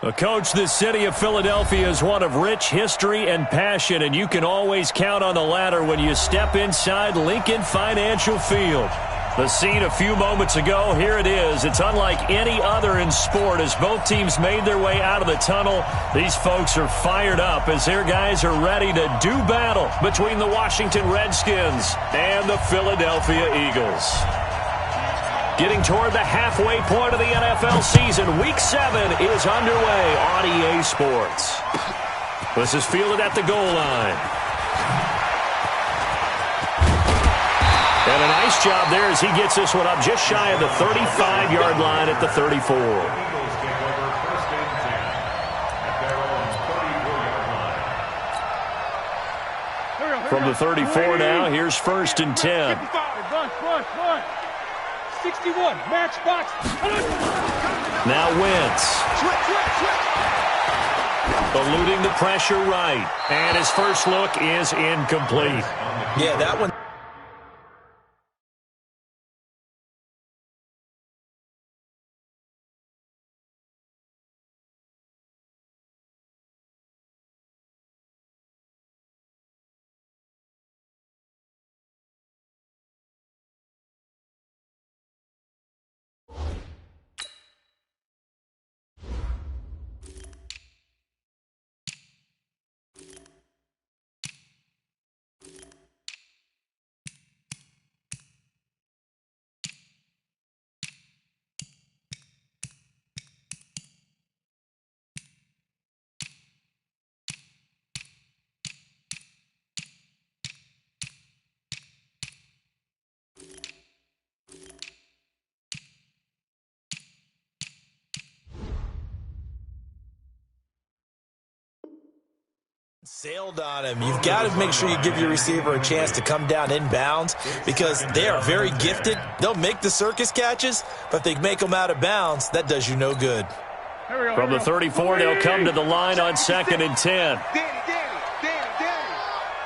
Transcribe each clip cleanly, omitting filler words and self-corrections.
Coach, the city of Philadelphia is one of rich history and passion, and you can always count on the latter when you step inside Lincoln Financial Field. The scene a few moments ago, here it is. It's unlike any other in sport as both teams made their way out of the tunnel. These folks are fired up as their guys are ready to do battle between the Washington Redskins and the Philadelphia Eagles. Getting toward the halfway point of the NFL season, Week 7 is underway on EA Sports. This is fielded at the goal line. And a nice job there as he gets this one up just shy of the 35-yard line at the 34. From the 34 now, here's 1st and 10. 61, match box. Now Wentz. Eluding the pressure right. And his first look is incomplete. Yeah, that one. Sailed on him. You've got to make sure you give your receiver a chance to come down inbounds because they are very gifted. They'll make the circus catches, but if they make them out of bounds, that does you no good. From the 34, they'll come to the line on 2nd and 10.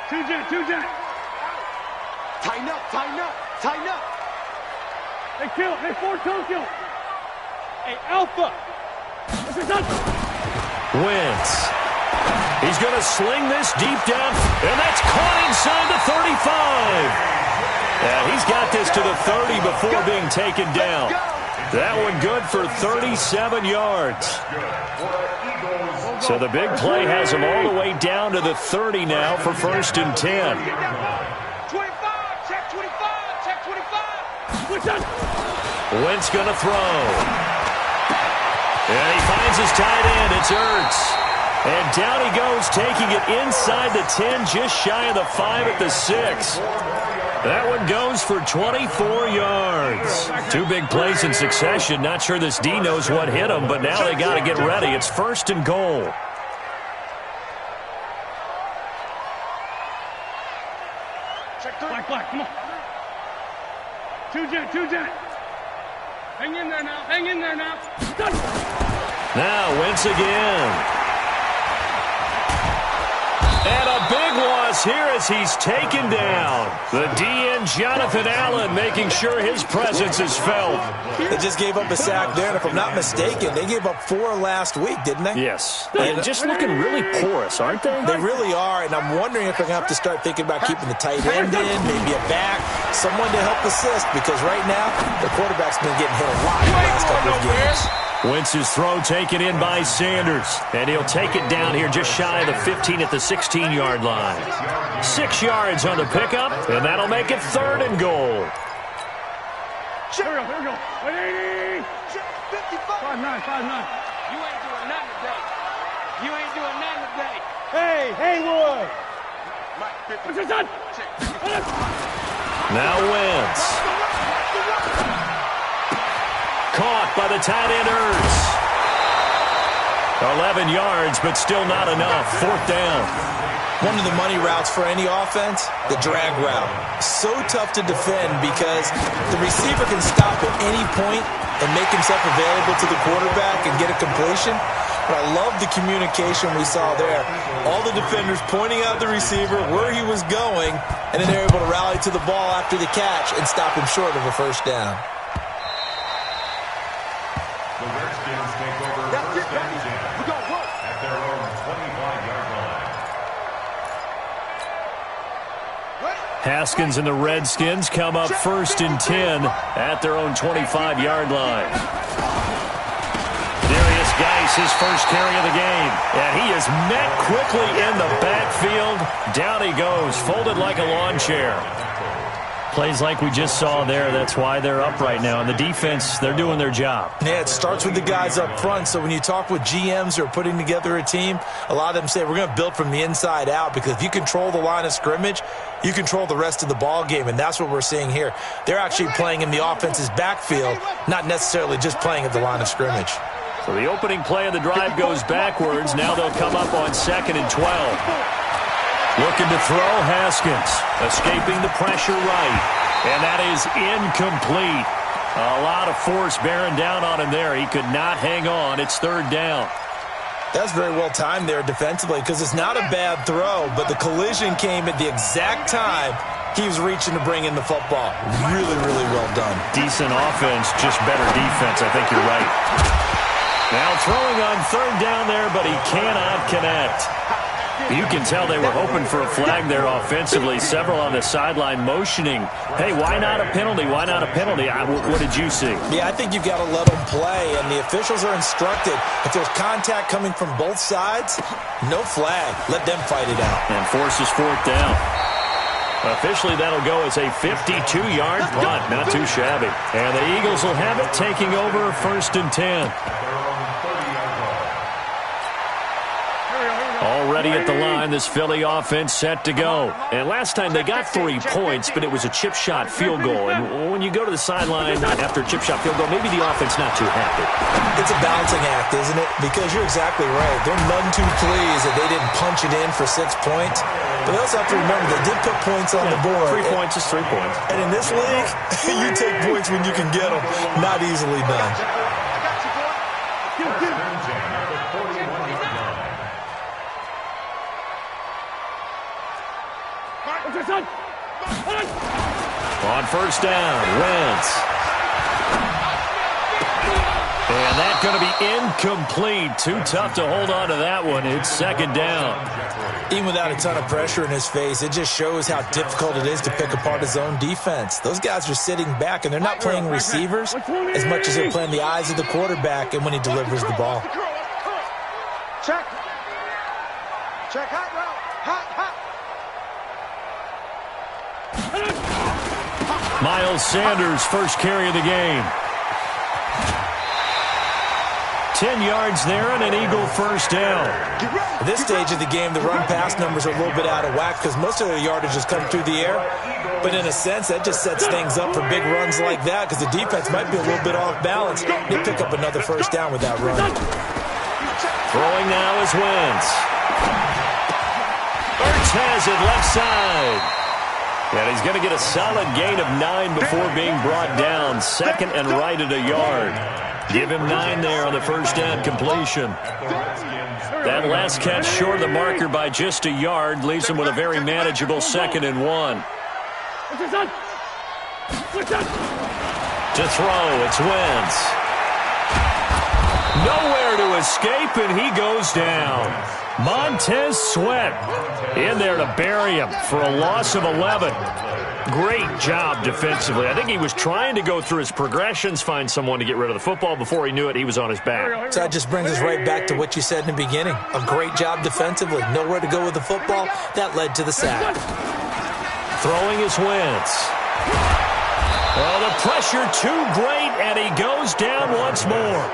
Two jet. Tighten up. Hey, kill. Hey, Ford Tokyo. Hey, Alpha. This is done. Wentz. He's going to sling this deep down, and that's caught inside the 35. Yeah, he's got this to the 30 before being taken down. That one good for 37 yards. So the big play has him all the way down to the 30 now for 1st and 10. 25, check 25. Wentz going to throw. And he finds his tight end. It's Ertz. And down he goes, taking it inside the 10, just shy of the 5 at the 6. That one goes for 24 yards. Two big plays in succession. Not sure this D knows what hit him, but now they got to get ready. It's 1st and goal. Black, come on. Two jet. Hang in there now. Done. Now Wentz again. And a big loss here as he's taken down. The DN, Jonathan Allen, making sure his presence is felt. They just gave up a sack there, and if I'm not mistaken, they gave up 4 last week, didn't they? Yes. And just looking really porous, aren't they? They really are, and I'm wondering if they're going to have to start thinking about keeping the tight end in, maybe a back, someone to help assist, because right now, the quarterback's been getting hit a lot in the last couple of games. Wentz's throw taken in by Sanders, and he'll take it down here just shy of the 15 at the 16-yard line. 6 yards on the pickup, and that'll make it 3rd and goal. Here we go. 180. 5'9". You ain't doing nothing today. Hey, Haywood. What's this done? Now Wentz. Caught by the tight end Ertz. 11 yards, but still not enough. 4th down. One of the money routes for any offense, the drag route. So tough to defend because the receiver can stop at any point and make himself available to the quarterback and get a completion. But I love the communication we saw there. All the defenders pointing out the receiver, where he was going, and then they're able to rally to the ball after the catch and stop him short of a 1st down. The Redskins take over 1st and 10. Haskins and the Redskins come up 1st and 10 at their own 25-yard line. Darius Geis, his first carry of the game. And he is met quickly in the backfield. Down he goes, folded like a lawn chair. Plays like we just saw there. That's why they're up right now. And the defense, they're doing their job. Yeah, it starts with the guys up front. So when you talk with GMs who are putting together a team, a lot of them say we're going to build from the inside out, because if you control the line of scrimmage, you control the rest of the ball game, and that's what we're seeing here. They're actually playing in the offense's backfield, not necessarily just playing at the line of scrimmage. So the opening play of the drive goes backwards. Now they'll come up on 2nd and 12. Looking to throw, Haskins. Escaping the pressure right. And that is incomplete. A lot of force bearing down on him there. He could not hang on. It's 3rd down. That's very well timed there defensively, because it's not a bad throw, but the collision came at the exact time he was reaching to bring in the football. Really, really well done. Decent offense, just better defense. I think you're right. Now throwing on 3rd down there, but he cannot connect. You can tell they were hoping for a flag there offensively. Several on the sideline motioning, hey, why not a penalty? Why not a penalty? What did you see? Yeah, I think you've got to let them play, and the officials are instructed. If there's contact coming from both sides, no flag. Let them fight it out. And forces 4th down. Officially, that'll go as a 52-yard punt. Not too shabby. And the Eagles will have it, taking over 1st and 10. Already at the line, this Philly offense set to go. And last time they got 3 points, but it was a chip shot field goal. And when you go to the sideline after a chip shot field goal, maybe the offense not too happy. It's a balancing act, isn't it? Because you're exactly right. They're none too pleased that they didn't punch it in for 6 points. But they also have to remember they did put points on the board. 3 points is 3 points. And in this league, you take points when you can get them. Not easily done. On 1st down, Wentz. And that's going to be incomplete. Too tough to hold on to that one. It's 2nd down. Even without a ton of pressure in his face, it just shows how difficult it is to pick apart his own defense. Those guys are sitting back, and they're not playing receivers as much as they're playing the eyes of the quarterback and when he delivers the ball. Check. Check. Hot route. Hot. Miles Sanders, first carry of the game. 10 yards there and an Eagle 1st down. At this stage of the game, the run-pass numbers are a little bit out of whack because most of their yardage has come through the air. But in a sense, that just sets things up for big runs like that because the defense might be a little bit off balance. They pick up another 1st down with that run. Throwing now is Wentz. Ertz has it left side. And he's going to get a solid gain of 9 before being brought down. 2nd and right at a yard. Give him 9 there on the 1st down completion. That last catch short of the marker by just a yard leaves him with a very manageable 2nd and 1. To throw, it's Wentz. Nowhere to escape, and he goes down. Montez Sweat in there to bury him for a loss of 11. Great job defensively. I think he was trying to go through his progressions, find someone to get rid of the football. Before he knew it, he was on his back. So that just brings us right back to what you said in the beginning. A great job defensively. Nowhere to go with the football. That led to the sack. Throwing is Wentz. Oh, the pressure too great, and he goes down once more.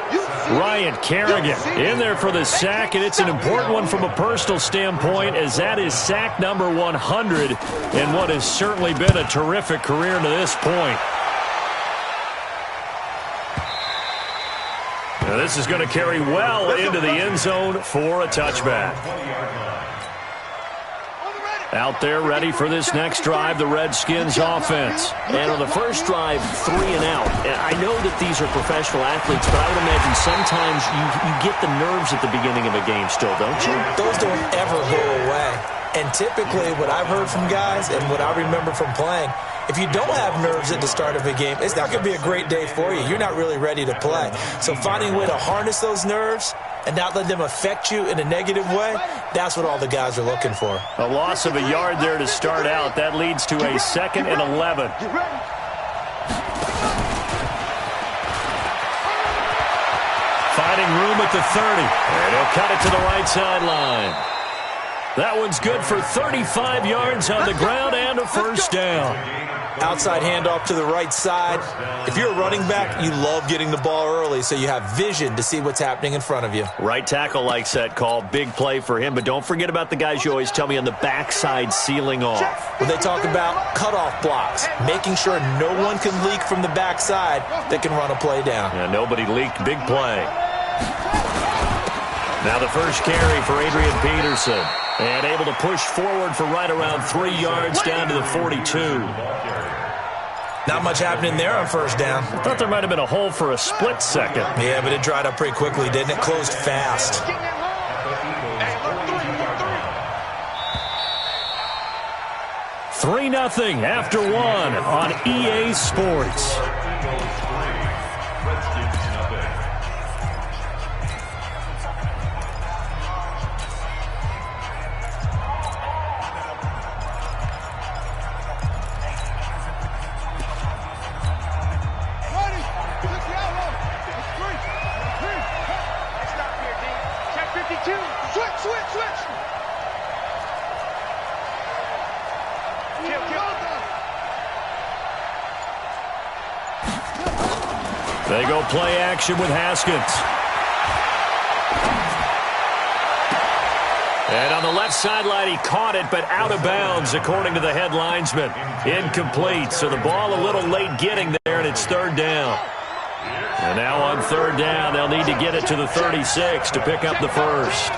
Ryan Kerrigan in there for the sack, and it's an important one from a personal standpoint, as that is sack number 100 in what has certainly been a terrific career to this point. Now this is going to carry well into the end zone for a touchback. Out there ready for this next drive, the Redskins offense. And on the first drive, 3 and out. And I know that these are professional athletes, but I would imagine sometimes you get the nerves at the beginning of a game still, don't you? Those don't ever go away. And typically what I've heard from guys and what I remember from playing, If you don't have nerves at the start of a game, it's not going to be a great day for you. You're not really ready to play. So finding a way to harness those nerves and not let them affect you in a negative way, that's what all the guys are looking for. A loss of a yard there to start out. That leads to a 2nd and 11. Finding room at the 30. And he'll cut it to the right sideline. That one's good for 35 yards on the ground and a first down. Outside handoff to the right side. If you're a running back, you love getting the ball early so you have vision to see what's happening in front of you. Right tackle likes that call. Big play for him. But don't forget about the guys you always tell me on the backside sealing off. When they talk about cutoff blocks, making sure no one can leak from the backside that can run a play down. Yeah, nobody leaked. Big play. Now the first carry for Adrian Peterson. And able to push forward for right around 3 yards down to the 42. Not much happening there on first down. I thought there might have been a hole for a split second. Yeah, but it dried up pretty quickly, didn't it? Closed fast. 3-0 after 1 on EA Sports. They go play action with Haskins. And on the left sideline, he caught it, but out of bounds, according to the head linesman. Incomplete, so the ball a little late getting there, and it's 3rd down. And now on 3rd down, they'll need to get it to the 36 to pick up the first.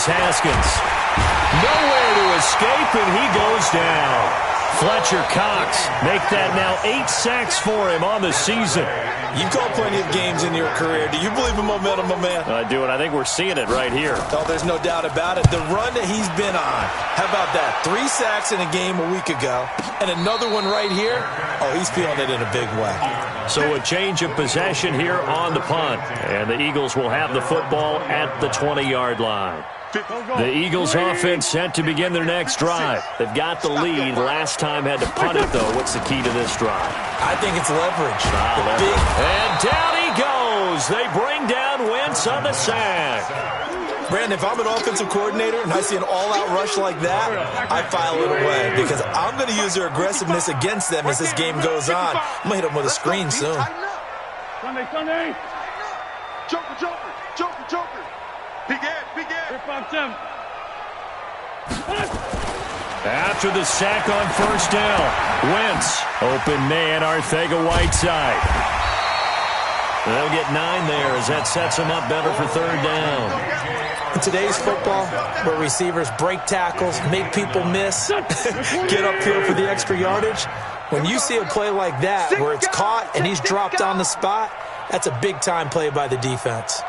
Haskins. Nowhere to escape, and he goes down. Fletcher Cox make that now 8 sacks for him on the season. You've called plenty of games in your career. Do you believe in momentum, my man? I do, and I think we're seeing it right here. Oh, there's no doubt about it. The run that he's been on. How about that? 3 sacks in a game a week ago, and another one right here. Oh, he's feeling it in a big way. So a change of possession here on the punt, and the Eagles will have the football at the 20-yard line. The Eagles offense set to begin their next drive. They've got the lead. Last time had to punt it, though. What's the key to this drive? I think it's leverage. And down he goes. They bring down Wentz on the sack. Brandon, if I'm an offensive coordinator and I see an all-out rush like that, I file it away because I'm going to use their aggressiveness against them as this game goes on. I'm going to hit them with a screen soon. Sunday. Joker, Joker, Joker, Joker. Begin. After the sack on first down, Wentz, open man, Arcega-Whiteside. They'll get 9 there as that sets them up better for 3rd down. In today's football, where receivers break tackles, make people miss, get upfield for the extra yardage, when you see a play like that where it's caught and he's dropped on the spot, that's a big-time play by the defense.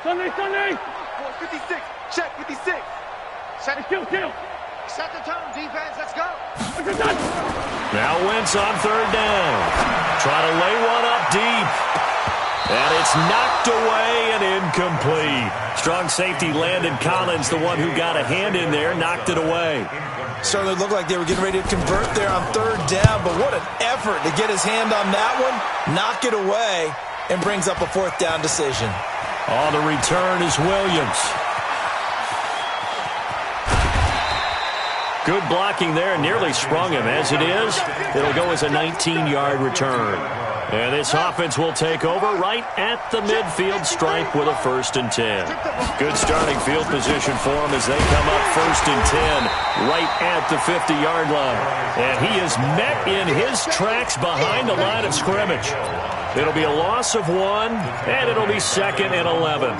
Sunday. 56. Check 56. Set it. Kill. Set the tone, defense. Let's go. Now Wentz on 3rd down. Try to lay one up deep. And it's knocked away and incomplete. Strong safety Landon Collins, the one who got a hand in there, knocked it away. Certainly looked like they were getting ready to convert there on 3rd down, but what an effort to get his hand on that one, knock it away, and brings up a 4th down decision. On the return is Williams. Good blocking there, nearly sprung him. As it is, it'll go as a 19-yard return. And this offense will take over right at the midfield stripe with a 1st and 10. Good starting field position for him as they come up 1st and 10 right at the 50-yard line. And he is met in his tracks behind the line of scrimmage. It'll be a loss of 1, and it'll be 2nd and 11.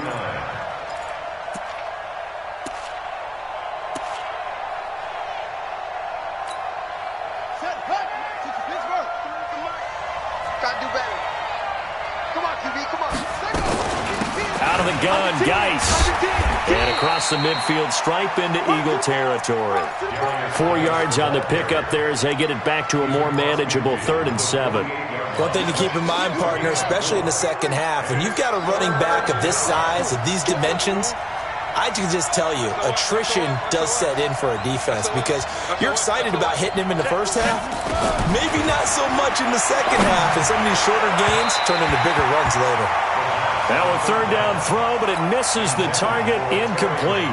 gun. Geis. And across the midfield stripe into Eagle territory. 4 yards on the pickup there as they get it back to a more manageable 3rd and 7. One thing to keep in mind, partner, especially in the second half, when you've got a running back of this size, of these dimensions, I can just tell you, attrition does set in for a defense because you're excited about hitting him in the first half. Maybe not so much in the second half, and some of these shorter gains turn into bigger runs later. Now a 3rd down throw, but it misses the target, incomplete.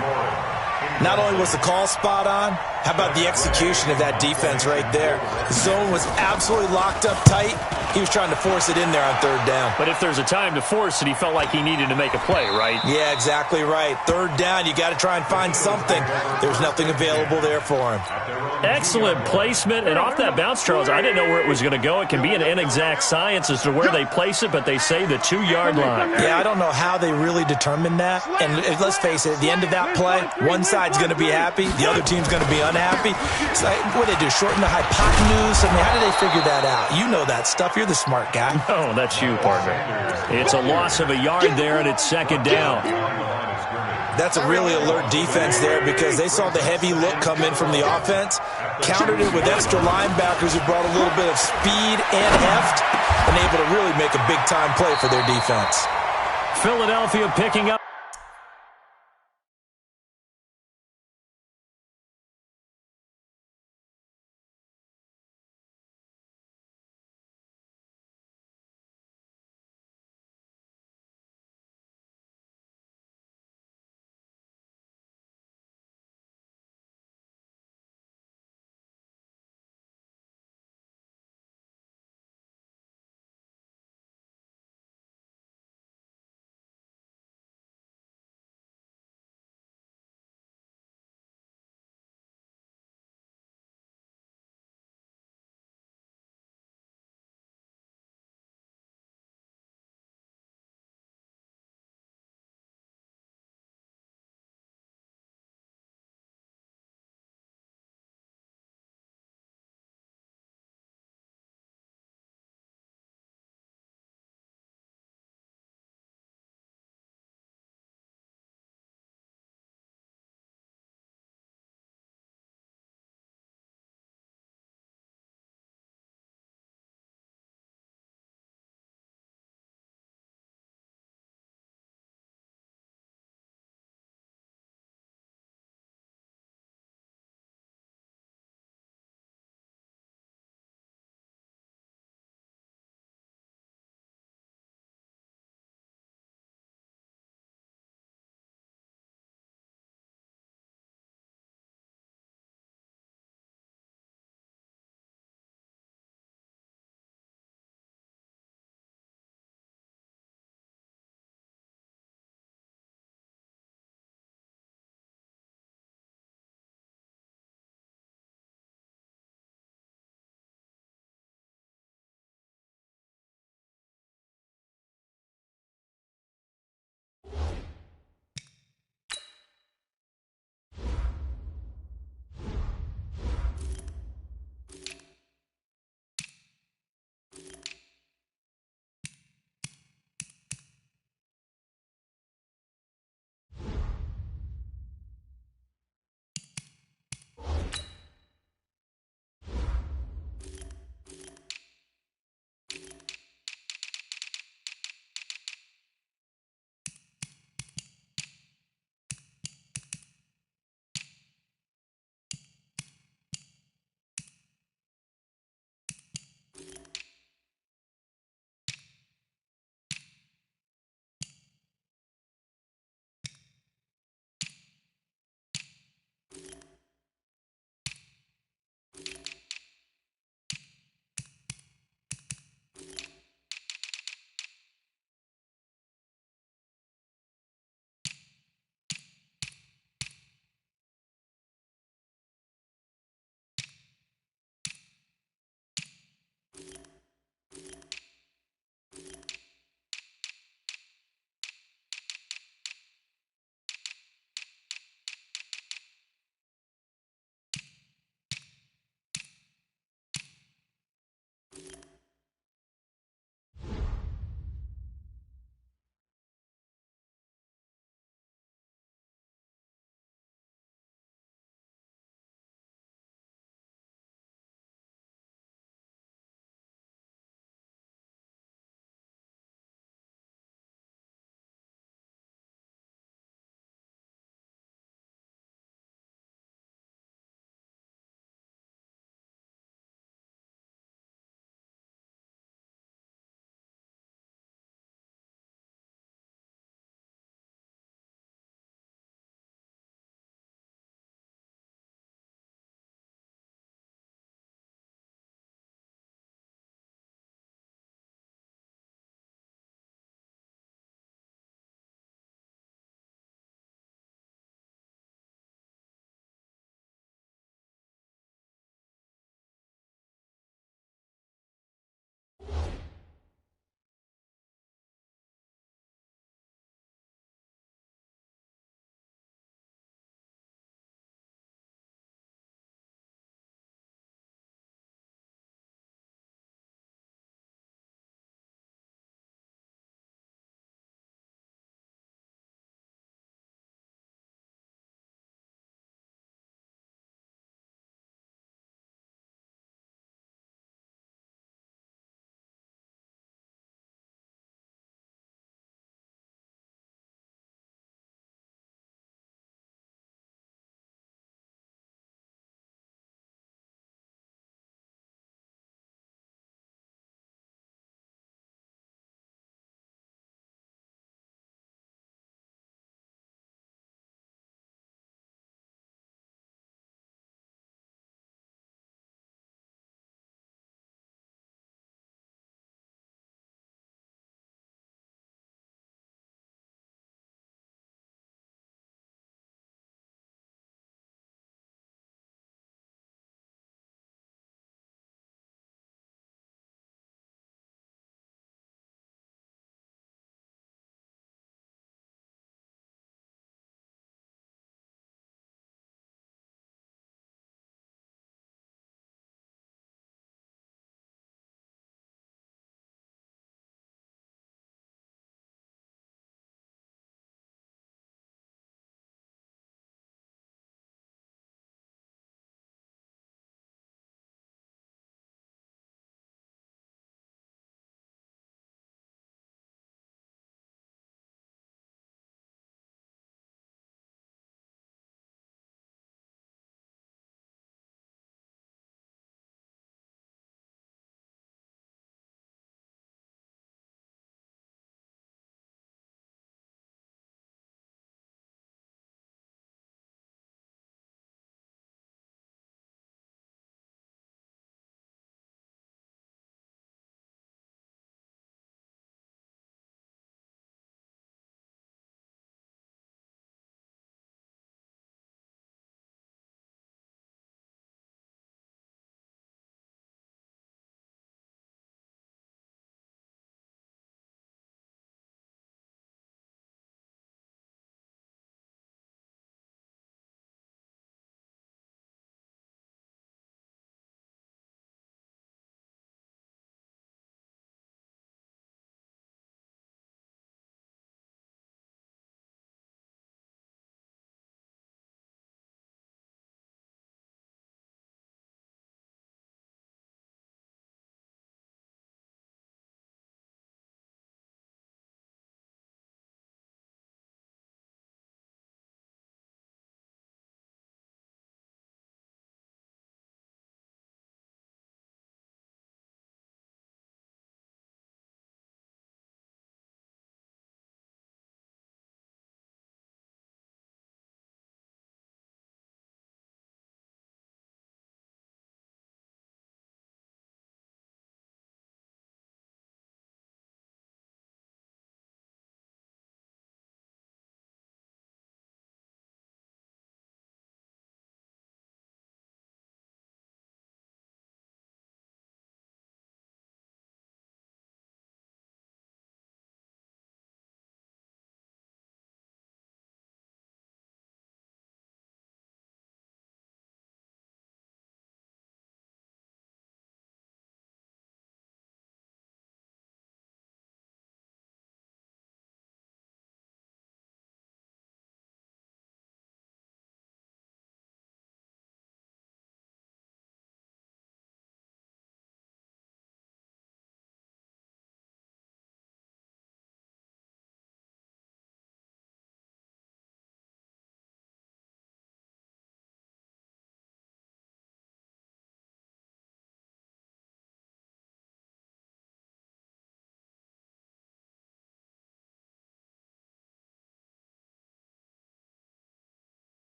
Not only was the call spot on, how about the execution of that defense right there? The zone was absolutely locked up tight. He was trying to force it in there on 3rd down. But if there's a time to force it, he felt like he needed to make a play, right? Yeah, exactly right. 3rd down, you got to try and find something. There's nothing available there for him. Excellent placement, and off that bounce, Charles, I didn't know where it was going to go. It can be an inexact science as to where they place it, but they say the 2-yard line. Yeah, I don't know how they really determined that. And let's face it, at the end of that play, one side's going to be happy, the other team's going to be unhappy. It's like, what do they do, shorten the hypotenuse? I mean, how do they figure that out? You know that stuff. You're the smart guy. Oh, that's you, partner. It's a loss of a yard there, and it's 2nd down. That's a really alert defense there because they saw the heavy look come in from the offense, countered it with extra linebackers who brought a little bit of speed and heft, and able to really make a big-time play for their defense. Philadelphia picking up.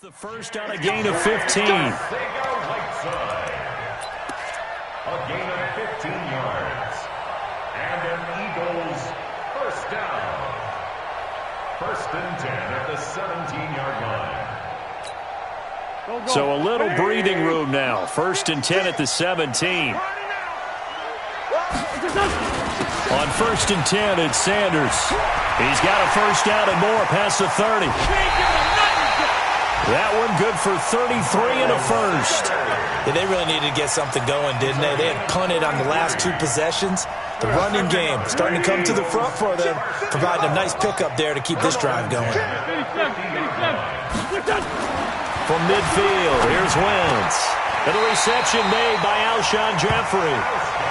The first on a gain of 15. A gain of 15 yards. And an Eagles first down. First and 10 at the 17-yard line. So a little breathing room now. First and 10 at the 17. On first and 10, it's Sanders. He's got a first down and more past the 30. That one good for 33 and a first. Yeah, they really needed to get something going, didn't they? They had punted on the last two possessions. The running game starting to come to the front for them, providing a nice pickup there to keep this drive going. From midfield, here's Wentz. And the reception made by Alshon Jeffrey.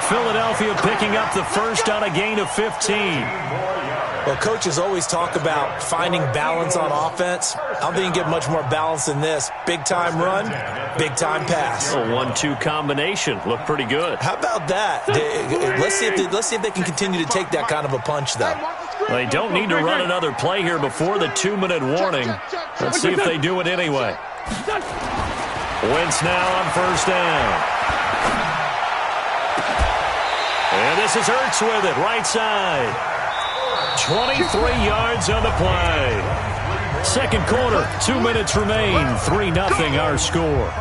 Philadelphia picking up the first on a gain of 15. Well, coaches always talk about finding balance on offense. I don't think you can get much more balance than this. Big-time run, big-time pass. A 1-2 combination. Looked pretty good. How about that? Let's see if they can continue to take that kind of a punch, though. They don't need to run another play here before the 2-minute warning. Let's see if they do it anyway. Wentz now on first down. And this is Ertz with it, right side. 23 yards on the play. Second quarter, 2 minutes remain. 3-0 our score.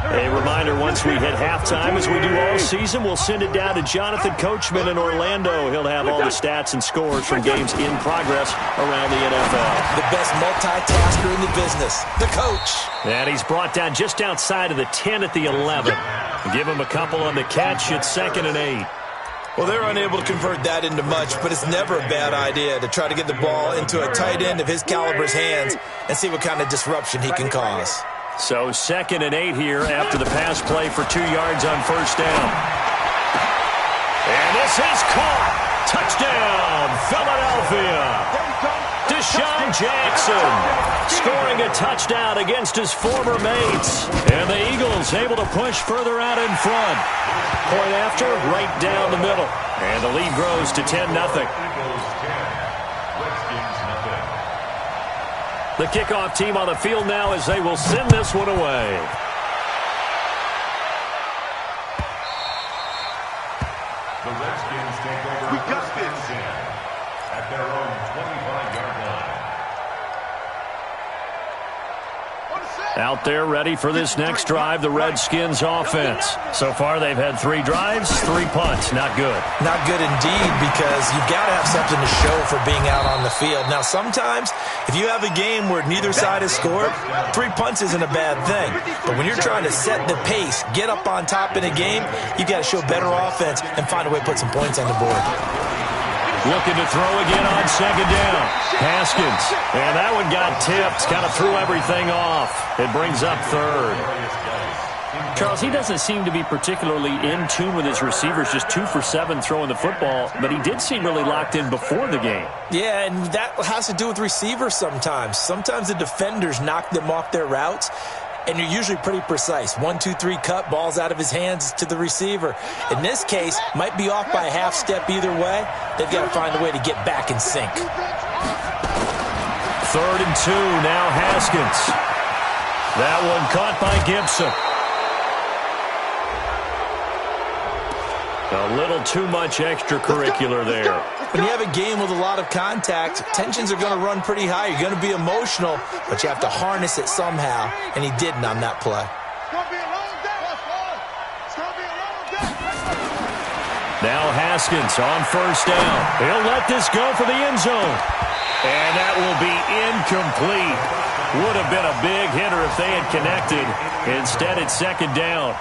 A reminder, once we hit halftime, as we do all season, we'll send it down to Jonathan Coachman in Orlando. He'll have all the stats and scores from games in progress around the NFL. The best multitasker in the business, the coach. And he's brought down just outside of the 10 at the 11. Give him a couple on the catch. It's 2nd and 8. Well, they're unable to convert that into much, but it's never a bad idea to try to get the ball into a tight end of his caliber's hands and see what kind of disruption he can cause. So 2nd and 8 here after the pass play for 2 yards on first down. And this is caught. Touchdown, Philadelphia. Deshaun Jackson scoring a touchdown against his former mates. And the Eagles able to push further out in front. Point after, right down the middle. And the lead grows to 10-0. The kickoff team on the field now as they will send this one away. The Redskins take over. We got this at their own 25-yard line. Out there ready for this next drive, the Redskins offense. So far they've had 3 drives, 3 punts. Not good. Not good indeed, because you've got to have something to show for being out on the field. Now, sometimes if you have a game where neither side has scored, 3 punts isn't a bad thing. But when you're trying to set the pace, get up on top in a game, you've got to show better offense and find a way to put some points on the board. Looking to throw again on 2nd down. Haskins. And that one got tipped. Kind of threw everything off. It brings up 3rd. Charles, he doesn't seem to be particularly in tune with his receivers, just 2 for 7 throwing the football, but he did seem really locked in before the game. Yeah, and that has to do with receivers sometimes. Sometimes the defenders knock them off their routes, and you're usually pretty precise. 1, 2, 3 cut, balls out of his hands to the receiver. In this case, might be off by a half step either way. They've got to find a way to get back in sync. 3rd and 2, now Haskins. That one caught by Gibson. A little too much extracurricular there. When you have a game with a lot of contact, tensions are going to run pretty high. You're going to be emotional, but you have to harness it somehow, and he didn't on that play. Now Haskins on first down. He'll let this go for the end zone. And that will be incomplete. Would have been a big hitter if they had connected. Instead, it's 2nd down.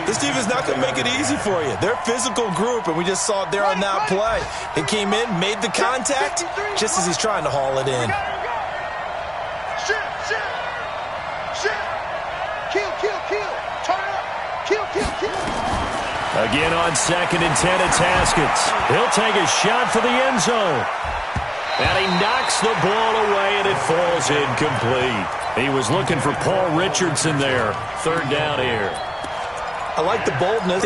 This team is not going to make it easy for you. They're a physical group, and we just saw it there on that play. He came in, made the contact, just as he's trying to haul it in. Again on 2nd and 10, it's Haskins. He'll take a shot for the end zone. And he knocks the ball away, and it falls incomplete. He was looking for Paul Richardson there. 3rd down here. I like the boldness.